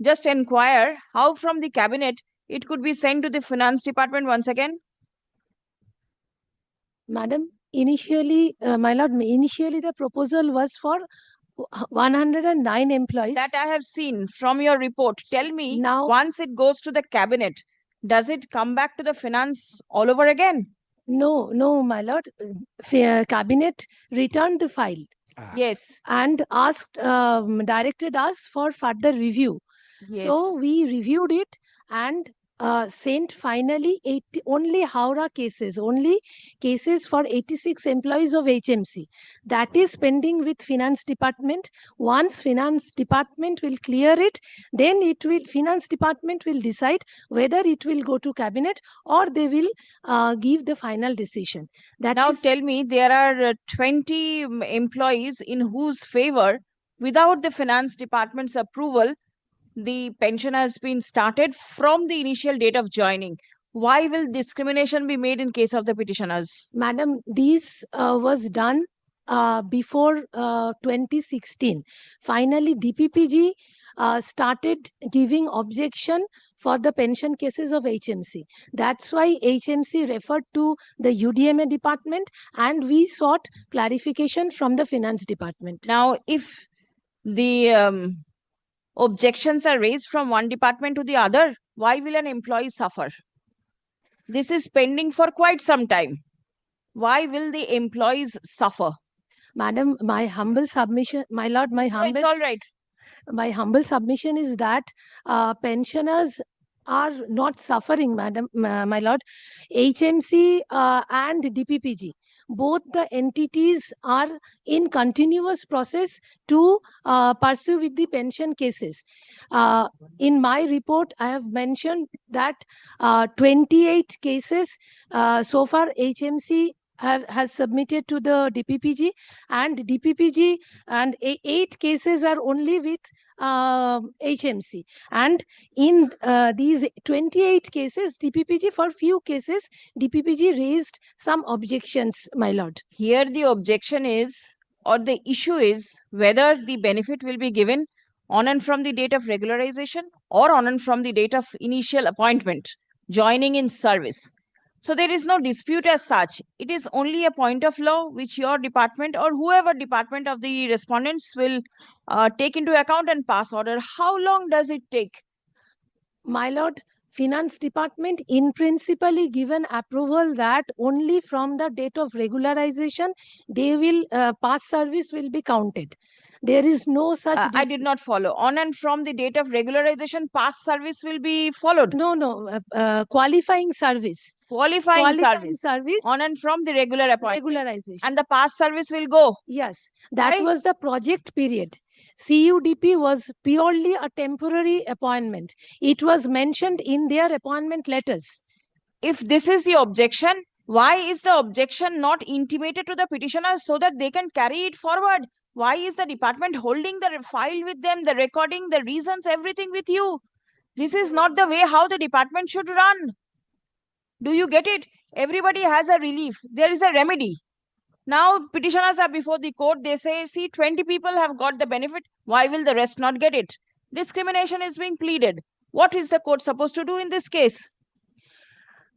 just inquire how from the cabinet it could be sent to the finance department once again? Madam, initially, my lord, initially the proposal was for 109 employees. That I have seen from your report. Tell me, Now, once it goes to the cabinet, does it come back to the finance all over again? no, my lord. Cabinet returned the file Yes. and asked, directed us for further review. Yes. So we reviewed it and sent finally only Howrah cases, only cases for 86 employees of HMC. That is pending with finance department. Once finance department will clear it, then finance department will decide whether it will go to cabinet or they will give the final decision. Now tell me, there are 20 employees in whose favor, without the finance department's approval, the pension has been started from the initial date of joining. Why will discrimination be made in case of the petitioners? Madam, this was done before 2016. Finally, DPPG started giving objection for the pension cases of HMC. That's why HMC referred to the UDMA department and we sought clarification from the finance department. Now, if the objections are raised from one department to the other, why will an employee suffer? This is pending for quite some time. Why will the employees suffer? Madam, my humble submission, my lord, It's all right. My humble submission is that pensioners are not suffering, madam, my lord. HMC and DPPG, both the entities are in continuous process to pursue with the pension cases. In my report, I have mentioned that 28 cases so far HMC has submitted to the DPPG, and DPPG and 8 cases are only with HMC. And in these 28 cases, DPPG, for few cases, DPPG raised some objections, my lord. Here the objection is, or the issue is, whether the benefit will be given on and from the date of regularization or on and from the date of initial appointment, joining in service. So there is no dispute as such. It is only a point of law which your department or whoever department of the respondents will take into account and pass order. How long does it take? My lord, finance department in principally given approval that only from the date of regularization they will pass service will be counted. There is no such I did not follow. On and from the date of regularization, past service will be followed. No, qualifying service. Qualifying service on and from the regular appointment. Regularization. And the past service will go. Yes, that Why? was the project period. CUDP was purely a temporary appointment. It was mentioned in their appointment letters. If this is the objection, why is the objection not intimated to the petitioners so that they can carry it forward? Why is the department holding the file with them, the recording, the reasons, everything with you? This is not the way how the department should run. Do you get it? Everybody has a relief. There is a remedy. Now petitioners are before the court. They say, see, 20 people have got the benefit. Why will the rest not get it? Discrimination is being pleaded. What is the court supposed to do in this case?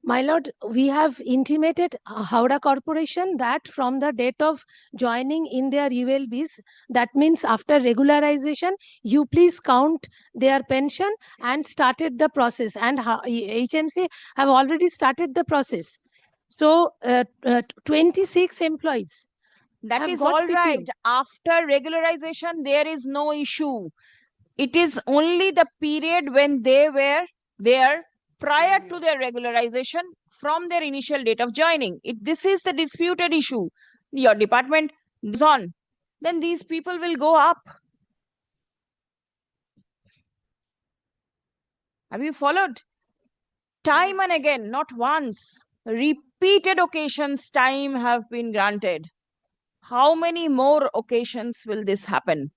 My lord, we have intimated Howrah Corporation that from the date of joining in their ULBs, that means after regularization, you please count their pension and started the process. And HMC have already started the process. So 26 employees. That is all right. After regularization, there is no issue. It is only the period when they were there prior to their regularization from their initial date of joining. This is the disputed issue. Your department goes on. Then these people will go up. Have you followed? Time and again, not once, repeated occasions time have been granted. How many more occasions will this happen?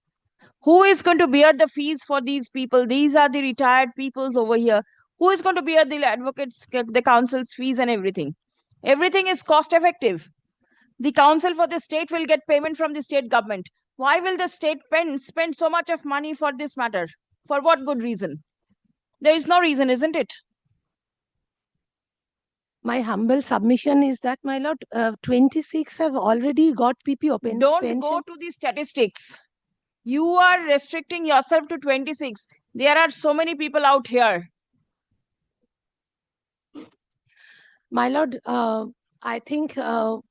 Who is going to bear the fees for these people? These are the retired peoples over here. Who is going to bear the advocates, the council's fees and everything? Everything is cost effective. The council for the state will get payment from the state government. Why will the state spend so much of money for this matter? For what good reason? There is no reason, isn't it? My humble submission is that, my lord, 26 have already got PP Don't pension. go to the statistics. You are restricting yourself to 26. There are so many people out here. My lord, I think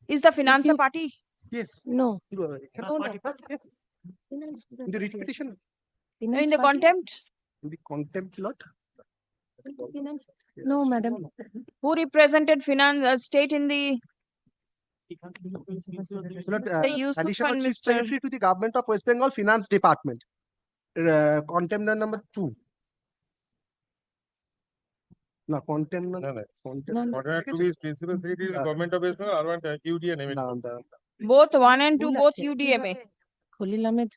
Is the finance a you- party? Yes. no. Yes. In the writ petition, No, in the contempt? in the contempt lot. No, madam. Who represented finance state in the Yusuf Additional and Chief Mr. Secretary to the Government of West Bengal Finance Department. Contempt number 2. No, contempt No, number. no. Order to be Principal Secretary of the Government of West Bengal, R1 UD and MS. Both 1 and 2, both UDMA. Khalil Ahmed.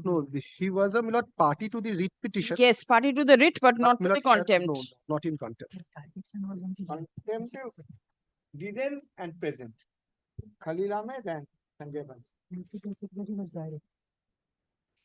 No, he was a Milord party to the writ petition. Yes, party to the writ, but not to Milord, the contempt. No, not in contempt. Contempt, given and present. Khalil Ahmed and Sanjay Bansal.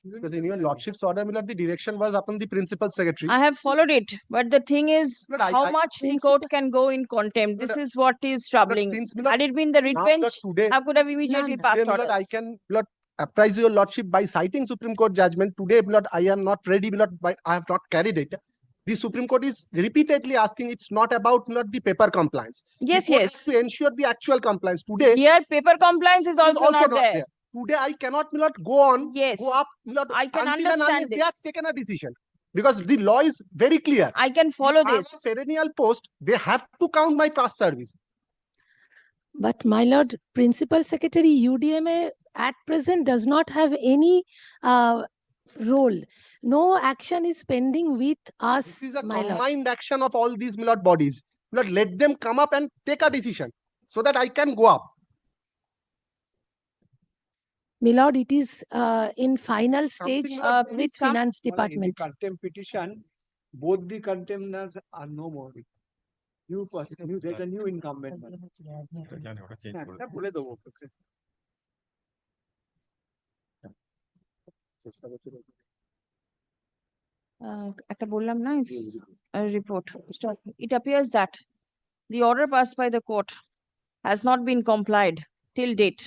Because in your lordship's order, Milord, the direction was upon the principal secretary. I have followed it, but the thing is, But how much the court can go in contempt. This is what is troubling. Since Had it been the writ now, bench, today, I could have immediately No, passed today, Milord, I orders. can Milord, apprise your lordship by citing Supreme Court judgment. Today, Milord, I am not ready, Milord, I have not carried it. The Supreme Court is repeatedly asking, it's not about Milord, the paper compliance. Yes, The court yes. has to ensure the actual compliance. Today, Here, paper compliance is it is also not there. Today, I cannot Milord, go on, Yes, go up, Milord, I can until and unless understand they have this. taken a decision. Because the law is very clear. I can follow If I have this. a perennial post, they have to count my past service. But my lord, Principal Secretary UDMA at present does not have any role. No action is pending with us, This is a my lord. combined action of all these Milord bodies. Milord, let them come up and take a decision so that I can go up. My lord, it is in final stage Something like with please come. Finance In the Department. contempt petition, both the contemners are no more. New person, there's a new incumbent. হ্যাঁ, তা বলে দেবো। একটা বললাম না, report. It appears that the order passed by the court has not been complied till date.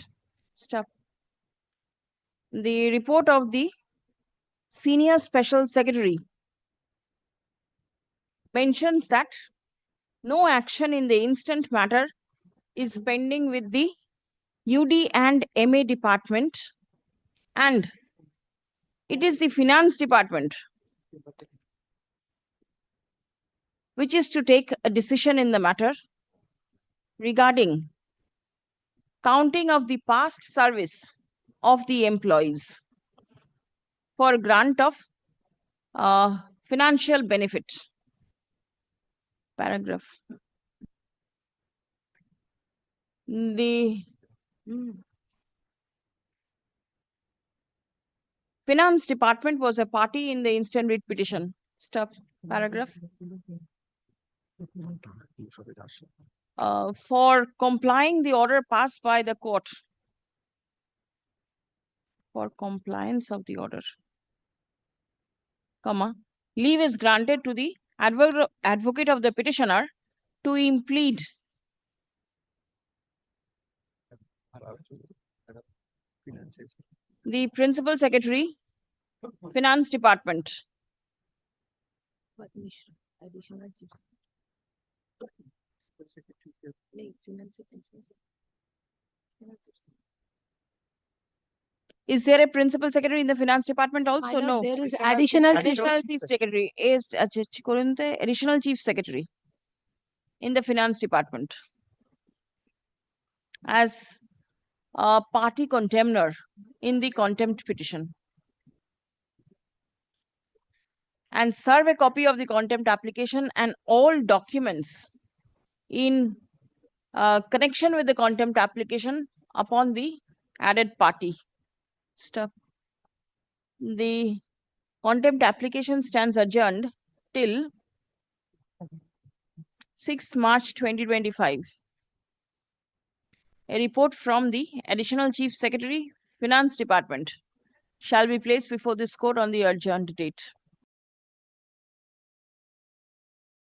Stop. The report of the Senior Special Secretary mentions that no action in the instant matter is pending with the UD and MA department, and it is the Finance Department which is to take a decision in the matter regarding counting of the past service of the employees for grant of financial benefit. Paragraph. The Finance Department was a party in the instant writ petition. Stop. Paragraph. For complying the order passed by the court. For compliance of the order, comma, leave is granted to the advocate of the petitioner to implead the Principal Secretary, Finance Department. Additional chief. Is there a Principal Secretary in the Finance Department also? My lord, No. there is additional chief. Additional Chief Secretary is Additional Chief Secretary in the Finance Department as a party contemner in the contempt petition, and serve a copy of the contempt application and all documents in connection with the contempt application upon the added party. Stop. The contempt application stands adjourned till 6th March 2025. A report from the Additional Chief Secretary, Finance Department shall be placed before this court on the adjourned date.